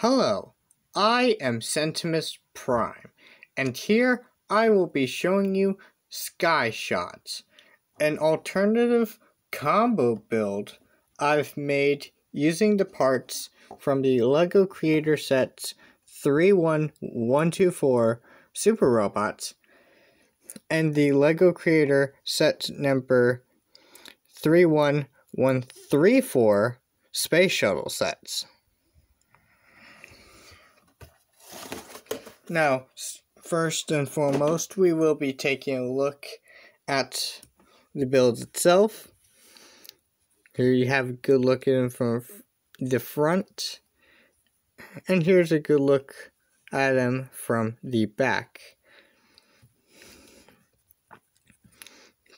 Hello, I am Centimus Prime, and here I will be showing you Sky Shots, an alternative combo build I've made using the parts from the LEGO Creator Sets 31124 Super Robots and the LEGO Creator Set number 31134 Space Shuttle sets. Now, first and foremost, we will be taking a look at the build itself. Here you have a good look at him from the front, and here's a good look at him from the back.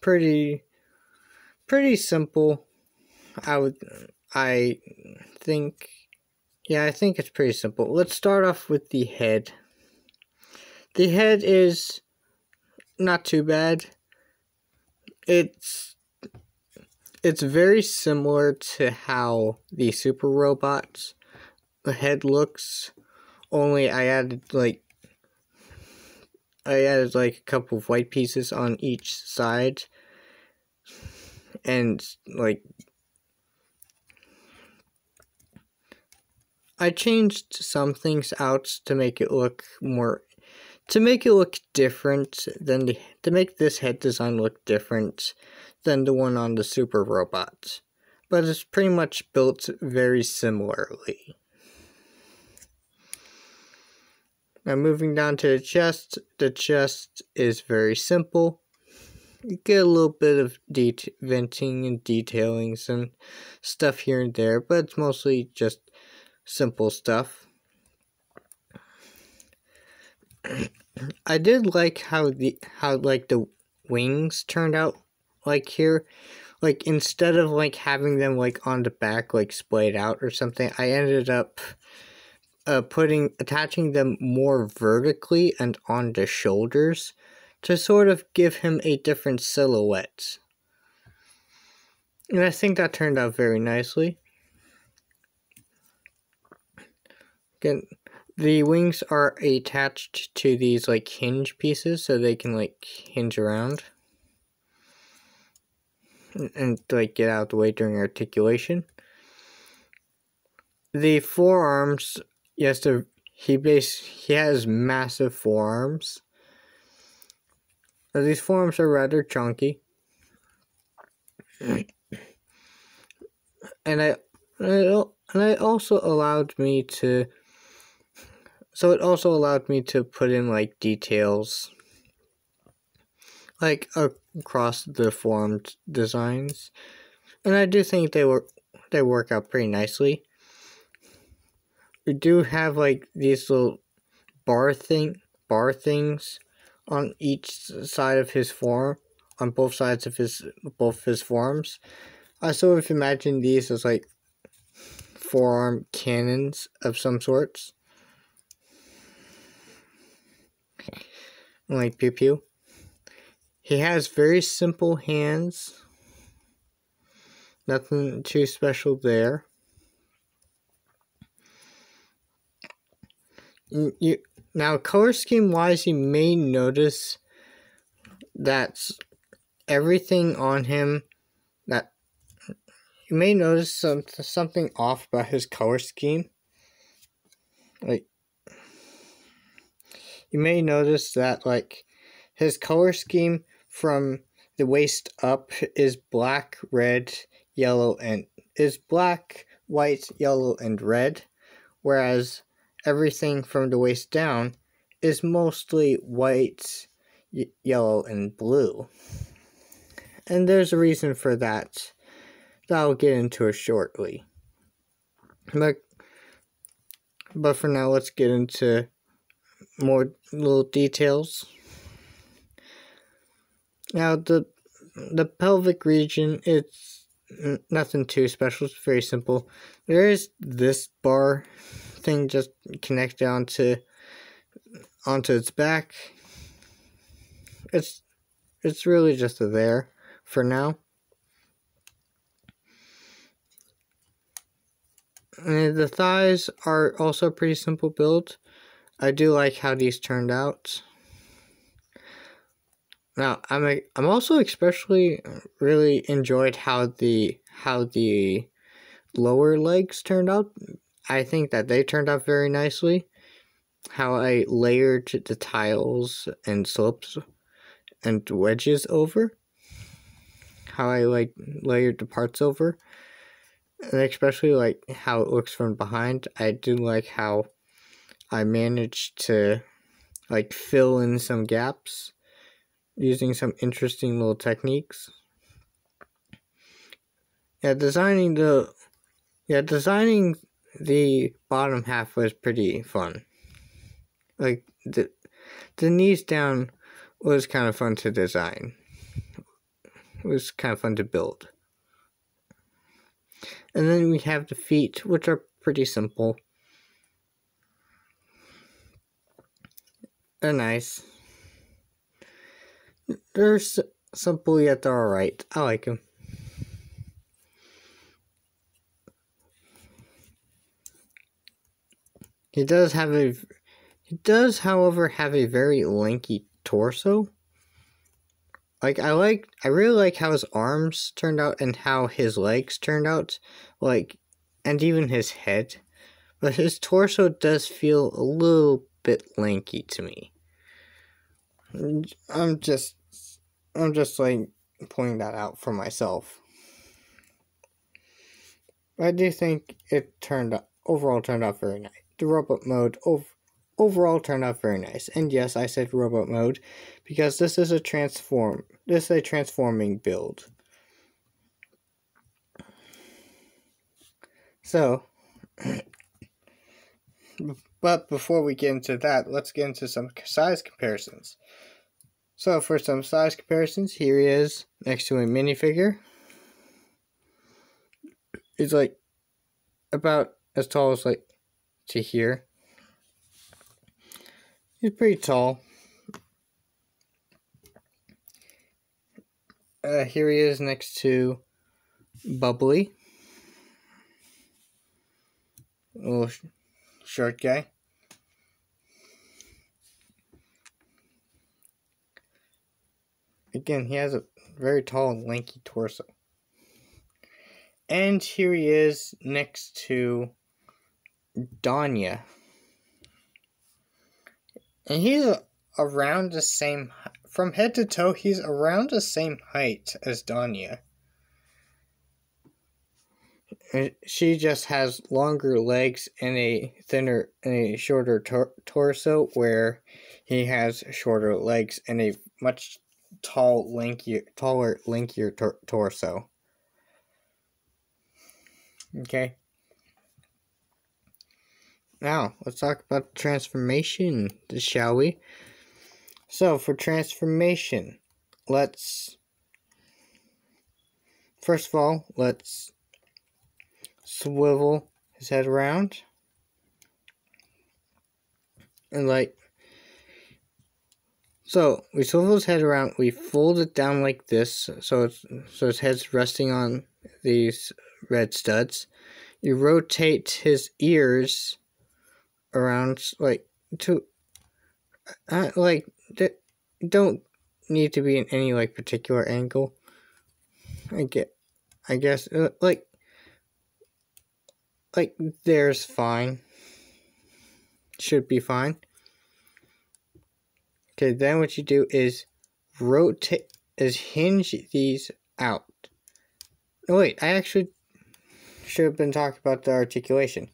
Pretty simple. I think it's pretty simple. Let's start off with the head. The head is not too bad. It's very similar to how the Super Robots the head looks, only I added like a couple of white pieces on each side, and I changed some things out to make it look different than to make this head design look different than the one on the Super Robots, but it's pretty much built very similarly. Now moving down to the chest is very simple. You get a little bit of venting and detailing and stuff here and there, but it's mostly just simple stuff. I did like how the wings turned out here. Instead of having them on the back splayed out or something, I ended up attaching them more vertically and on the shoulders to sort of give him a different silhouette. And I think that turned out very nicely. Again, the wings are attached to these hinge pieces so they can hinge around and get out of the way during articulation. The forearms, yes, he has massive forearms. These forearms are rather chunky, and it also allowed me to put in details across the forearm designs, and I do think they work out pretty nicely. We do have these little bar things on each side of his forearm, on both sides of both his forearms. I sort of imagine these as forearm cannons of some sorts. Pew pew. He has very simple hands. Nothing too special there. Now, color scheme wise, you may notice that everything on him, that you may notice something off about his color scheme. You may notice that his color scheme from the waist up is black, white, yellow, and red, whereas everything from the waist down is mostly white, yellow, and blue. And there's a reason for that I'll get into it shortly. But for now, let's get into more little details. Now, the pelvic region, it's nothing too special. It's very simple. There is this bar thing just connected onto its back. It's really just there for now. And the thighs are also a pretty simple build. I do like how these turned out. Now, I'm also especially really enjoyed how the lower legs turned out. I think that they turned out very nicely. How I layered the tiles and slopes and wedges over. How I layered the parts over. And especially how it looks from behind. I do like how I managed to fill in some gaps using some interesting little techniques. Designing the bottom half was pretty fun. Like the knees down was kind of fun to design. It was kind of fun to build. And then we have the feet, which are pretty simple. They're nice. They're simple yet they're alright. I like them. He does, however, have a very lanky torso. I really like how his arms turned out and how his legs turned out, and even his head. But his torso does feel a little bit lanky to me. I'm just pointing that out for myself. I do think it overall turned out very nice. The robot mode overall turned out very nice. And yes, I said robot mode because this is a transforming build. So, but before we get into that, let's get into some size comparisons. So for some size comparisons, here he is next to a minifigure. He's about as tall as to here. He's pretty tall. Here he is next to Bubbly. A little short guy. Again, he has a very tall and lanky torso. And here he is next to Danya. And he's around the same, from head to toe, he's around the same height as Danya. She just has longer legs and a shorter torso, where he has shorter legs and a much taller, lankier torso. Okay. Now, let's talk about transformation, shall we? So, for transformation, first of all, let's swivel his head around. And so we swivel his head around, we fold it down like this, so his head's resting on these red studs. You rotate his ears around don't need to be in any particular angle. I guess there's fine. Should be fine. Okay, then what you do is hinge these out. Oh wait, I actually should have been talking about the articulation.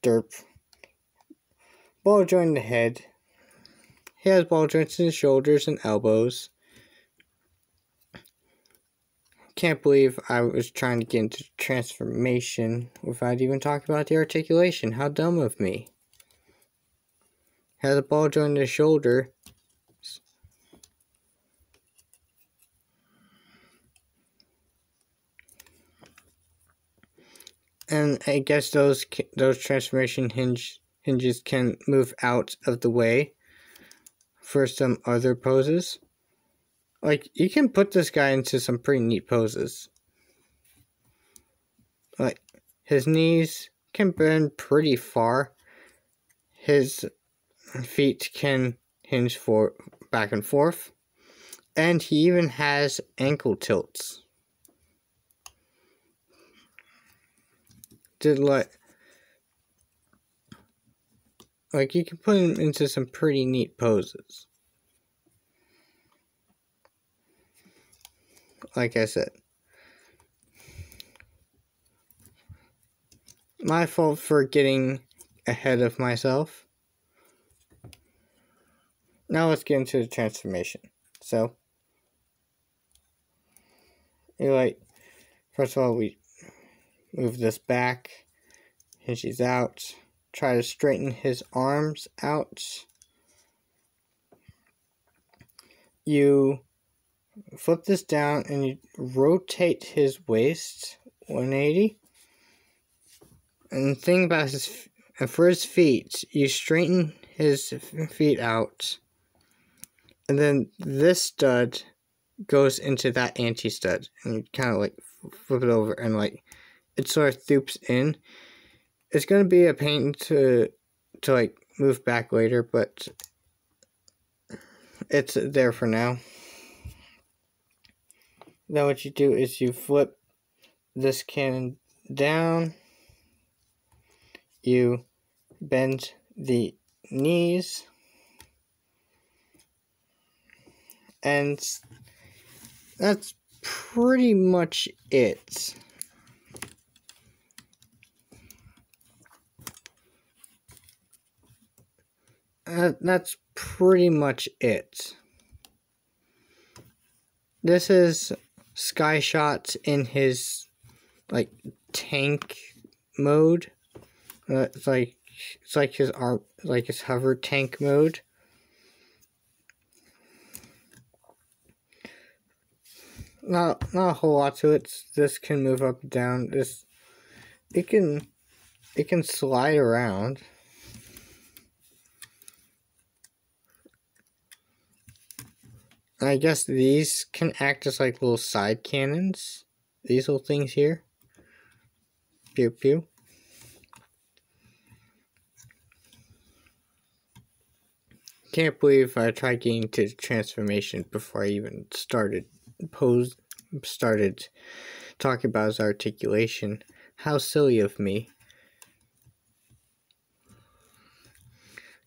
Derp. Ball joint in the head. He has ball joints in his shoulders and elbows. Can't believe I was trying to get into transformation without even talking about the articulation. How dumb of me. Has a ball joint in his shoulder. And I guess those transformation hinges can move out of the way for some other poses. You can put this guy into some pretty neat poses. His knees can bend pretty far. His feet can hinge for back and forth. And he even has ankle tilts. Like you can put him into some pretty neat poses. Like I said. My fault for getting ahead of myself. Now let's get into the transformation. So, first of all, we move this back, hinges out, try to straighten his arms out. You flip this down and you rotate his waist 180. And the thing about for his feet, you straighten his feet out. And then this stud goes into that anti-stud. And you kind of flip it over and it sort of thoops in. It's going to be a pain to move back later, but it's there for now. Then what you do is you flip this cannon down. You bend the knees. And that's pretty much it. That's pretty much it. This is Skyshot in his tank mode. It's like his arm, his hover tank mode. Not a whole lot to it. This can move up and down. It can slide around. I guess these can act as little side cannons. These little things here. Pew pew. Can't believe I tried getting to transformation before I even started talking about his articulation. How silly of me.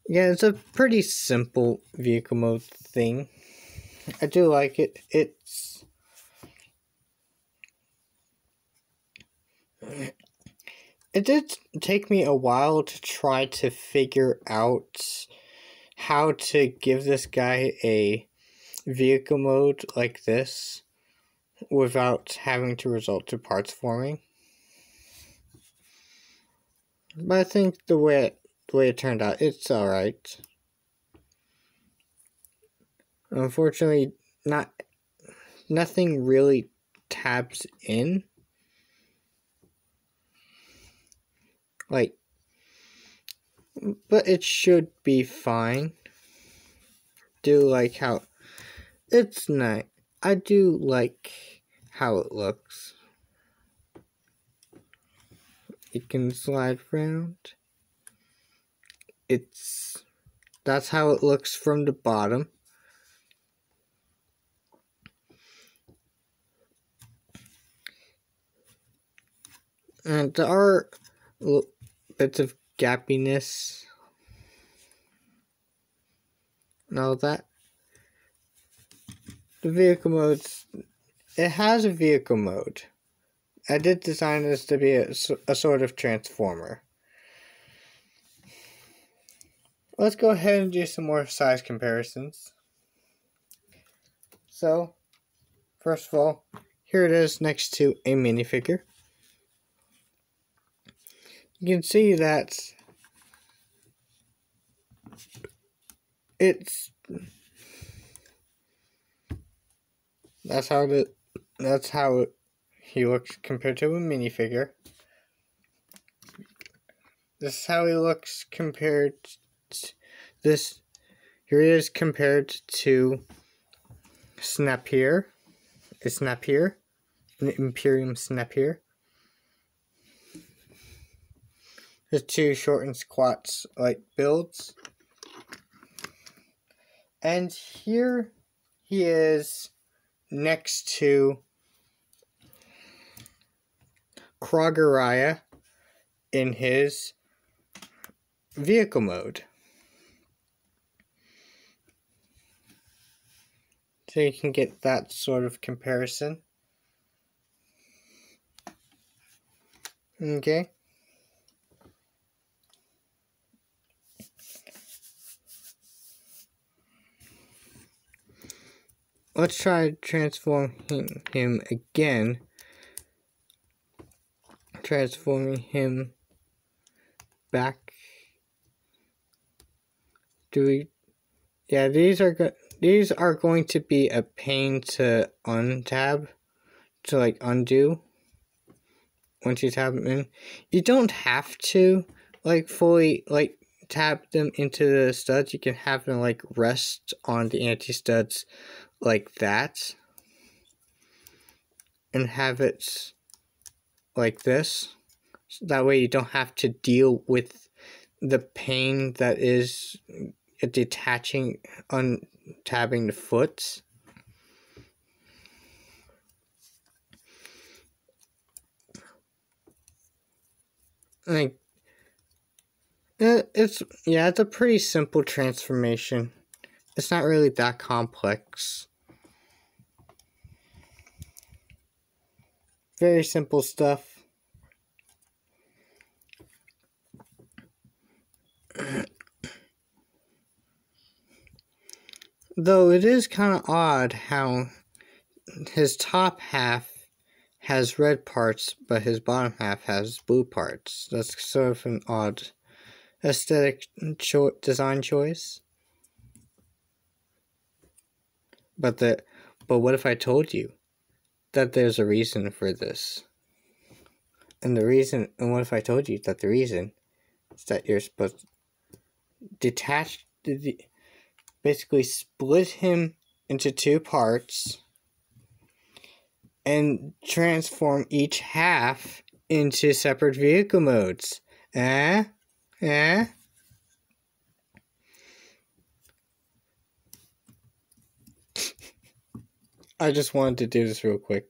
Yeah, it's a pretty simple vehicle mode thing. I do like it. It did take me a while to try to figure out how to give this guy a vehicle mode like this without having to resort to parts forming. But I think the way it turned out, it's alright. Unfortunately, nothing really tabs in. But it should be fine. Do like how it's nice. I do like how it looks. It can slide around. That's how it looks from the bottom. And there are bits of gappiness and all that. The vehicle modes, it has a vehicle mode. I did design this to be a sort of transformer. Let's go ahead and do some more size comparisons. So, first of all, here it is next to a minifigure. You can see that that's how he looks compared to a minifigure. This is how he looks compared to this. Here he is compared to Snapier. Is Snapier? An Imperium Snapier. his two short and squats like builds. And here he is next to Krogeraya in his vehicle mode. So you can get that sort of comparison. Okay. Let's try transforming him again. Transforming him back. Yeah, these are going to be a pain to untab, to like undo once you tab them in. You don't have to like fully like tap them into the studs. You can have them like rest on the anti-studs like that and have it like this. So that way you don't have to deal with the pain that is detaching, untabbing the foot. Like, it's a pretty simple transformation. It's not really that complex. Very simple stuff. Though it is kind of odd how his top half has red parts, but his bottom half has blue parts. That's sort of an odd aesthetic design choice. But what if I told you that there's a reason for this? And what if I told you that the reason is that you're supposed to detach basically split him into two parts and transform each half into separate vehicle modes. I just wanted to do this real quick.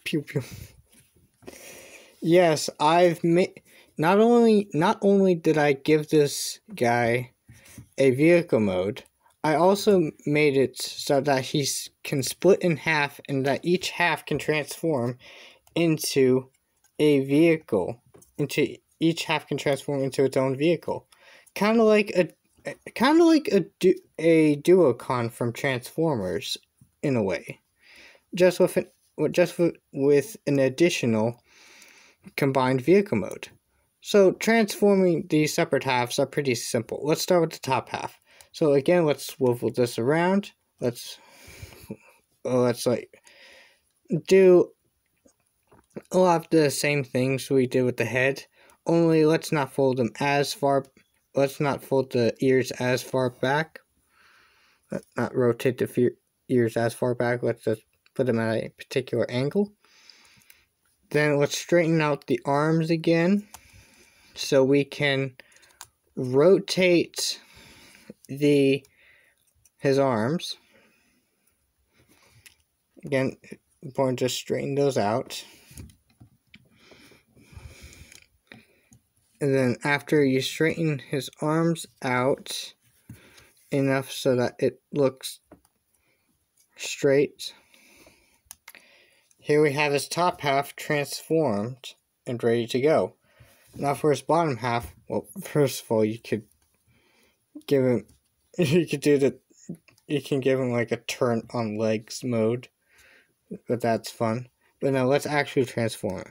Pew pew. Yes, I've made. Not only did I give this guy a vehicle mode, I also made it so that he can split in half and that each half can transform into a vehicle. Each half can transform into its own vehicle. Kind of like a Duocon from Transformers in a way. Just with an additional combined vehicle mode. So transforming these separate halves are pretty simple. Let's start with the top half. So again, let's swivel this around. Let's like do a lot of the same things we did with the head. Only let's not fold them as far. Let's not fold the ears as far back. Let's not rotate the ears as far back. Let's just put them at a particular angle. Then let's straighten out the arms again, so we can rotate his arms. Again, important to straighten those out. And then after you straighten his arms out enough so that it looks straight, here we have his top half transformed and ready to go. Now for his bottom half, well, first of all, you can give him like a turn on legs mode, but that's fun. But now let's actually transform it.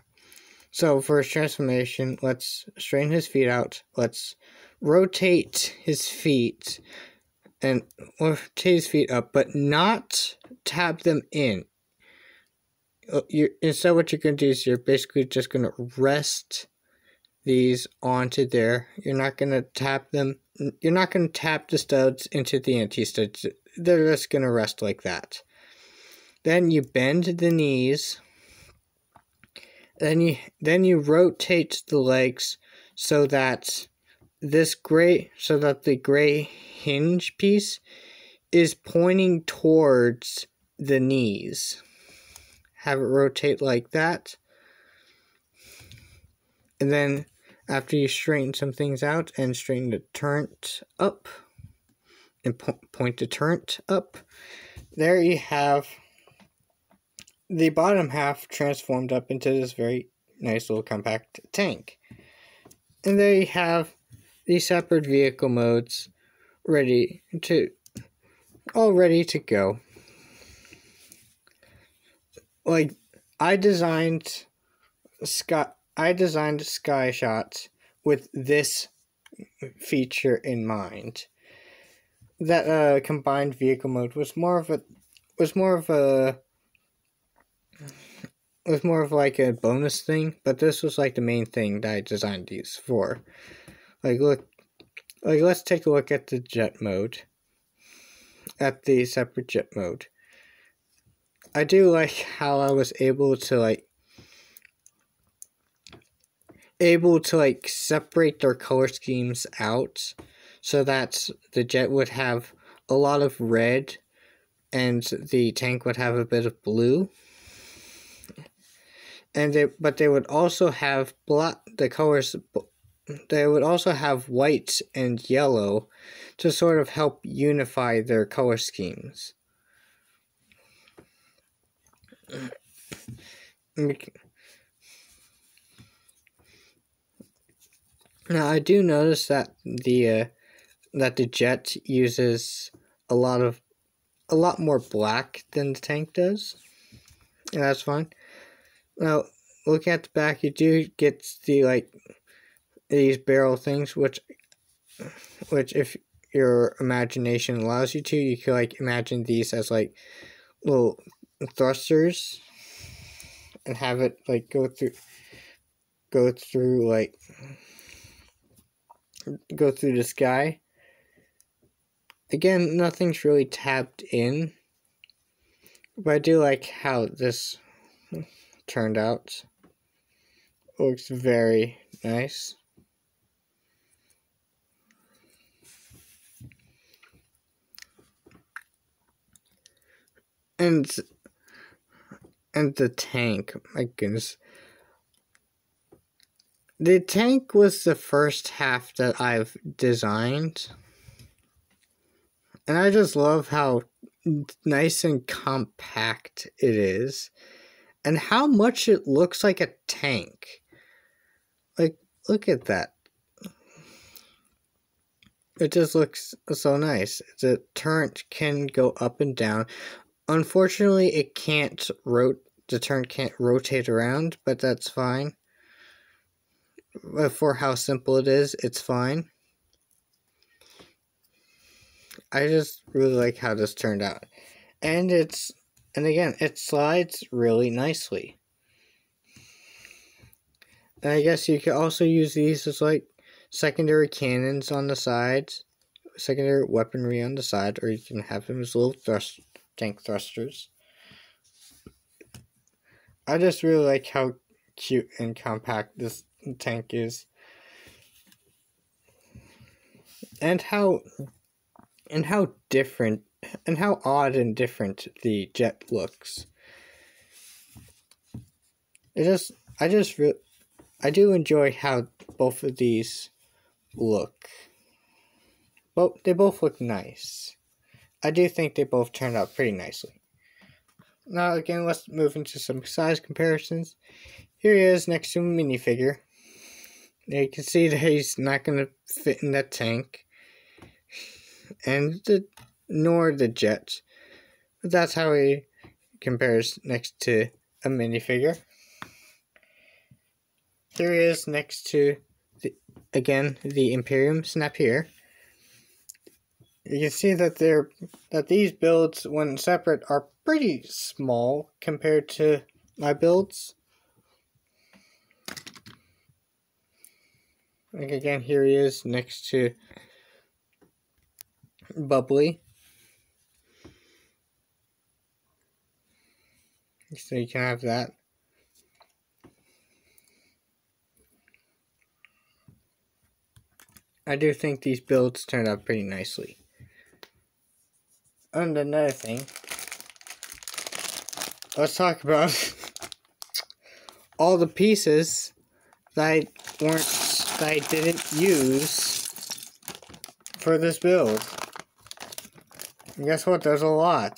So for his transformation, let's straighten his feet out. Let's rotate his feet and rotate his feet up, but not tap them in. Instead, what you're going to do is you're basically just going to rest these onto there. You're not going to tap them. You're not going to tap the studs into the anti-studs. They're just going to rest like that. Then you bend the knees. then you rotate the legs so that the gray hinge piece is pointing towards the knees. Have it rotate like that. And then after you straighten some things out and straighten the turret up and point the turret up, there you have the bottom half transformed up into this very nice little compact tank. And there you have the separate vehicle modes all ready to go. Like, I designed Sky Shots with this feature in mind. That combined vehicle mode was more of like a bonus thing, but this was like the main thing that I designed these for. Let's take a look at the jet mode. At the separate jet mode. I do like how I was able to separate their color schemes out so that the jet would have a lot of red and the tank would have a bit of blue. But they would also have the colors. They would also have white and yellow to sort of help unify their color schemes. Now I do notice that the jet uses a lot more black than the tank does, and that's fine. Now, looking at the back, you do get these barrel things, which if your imagination allows you to, you could imagine these as little thrusters, and have it go through the sky. Again, nothing's really tapped in, but I do like how this turned out. It looks very nice. And the tank, my goodness. The tank was the first half that I've designed. And I just love how nice and compact it is. And how much it looks like a tank. Look at that. It just looks so nice. The turret can go up and down. Unfortunately, the turret can't rotate around, but that's fine. But for how simple it is, it's fine. I just really like how this turned out. And again, it slides really nicely. And I guess you could also use these as secondary cannons on the sides, secondary weaponry on the side, or you can have them as little tank thrusters. I just really like how cute and compact this tank is. And how different and how odd and different the jet looks. I do enjoy how both of these look. They both look nice. I do think they both turned out pretty nicely. Now again, let's move into some size comparisons. Here he is next to a minifigure. Now you can see that he's not going to fit in that tank. Nor the jet. But that's how he compares next to a minifigure. Here he is next to the Imperium Snap here. You can see that these builds, when separate, are pretty small compared to my builds. Again, here he is next to Bubbly. So you can have that. I do think these builds turned out pretty nicely. And another thing, let's talk about all the pieces that I didn't use for this build. And guess what? There's a lot.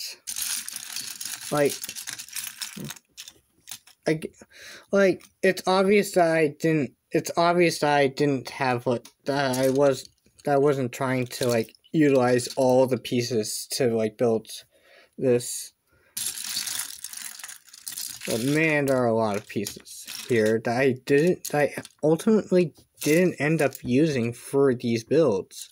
It's obvious that I didn't. It's obvious that I didn't have that I wasn't trying to utilize all the pieces to build this. But man, there are a lot of pieces here that I ultimately didn't end up using for these builds.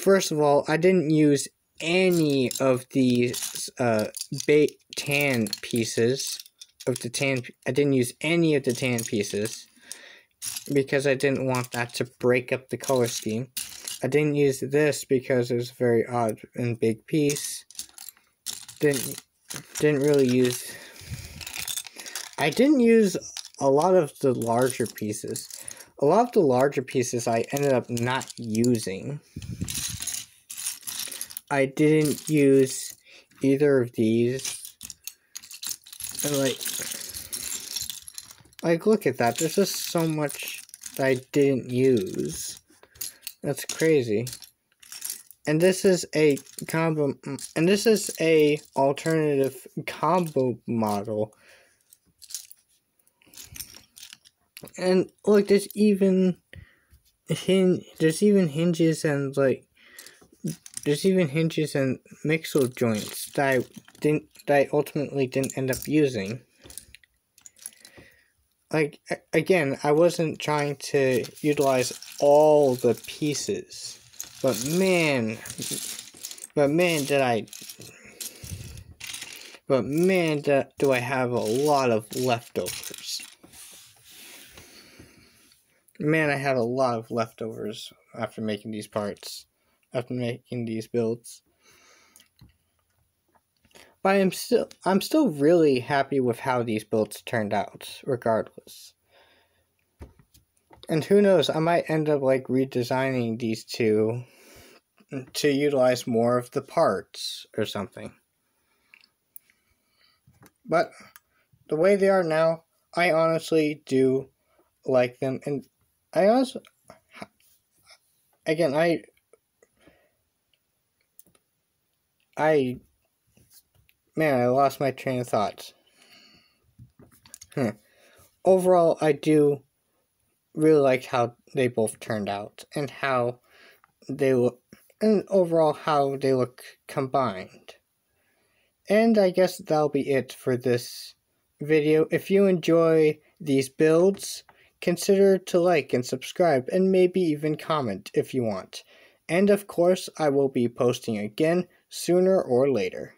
First of all, I didn't use any of these tan pieces of the tan. I didn't use any of the tan pieces because I didn't want that to break up the color scheme. I didn't use this because it was a very odd and big piece. Didn't really use. I didn't use a lot of the larger pieces. A lot of the larger pieces I ended up not using. I didn't use either of these. And look at that. There's just so much that I didn't use. That's crazy. And this is a combo, and this is a alternative combo model. And look, there's even hinges and there's even hinges and mixel joints that I ultimately didn't end up using. Again, I wasn't trying to utilize all the pieces, but man, do I have a lot of leftovers. Man, I had a lot of leftovers after making these parts, after making these builds. But I'm still really happy with how these builds turned out, regardless. And who knows, I might end up redesigning these two to utilize more of the parts or something. But the way they are now, I honestly do like them, and I also, again, man, I lost my train of thoughts. Overall, I do really like how they both turned out, and how they look, and overall how they look combined. And I guess that'll be it for this video. If you enjoy these builds, consider to like and subscribe, and maybe even comment if you want. And of course, I will be posting again sooner or later.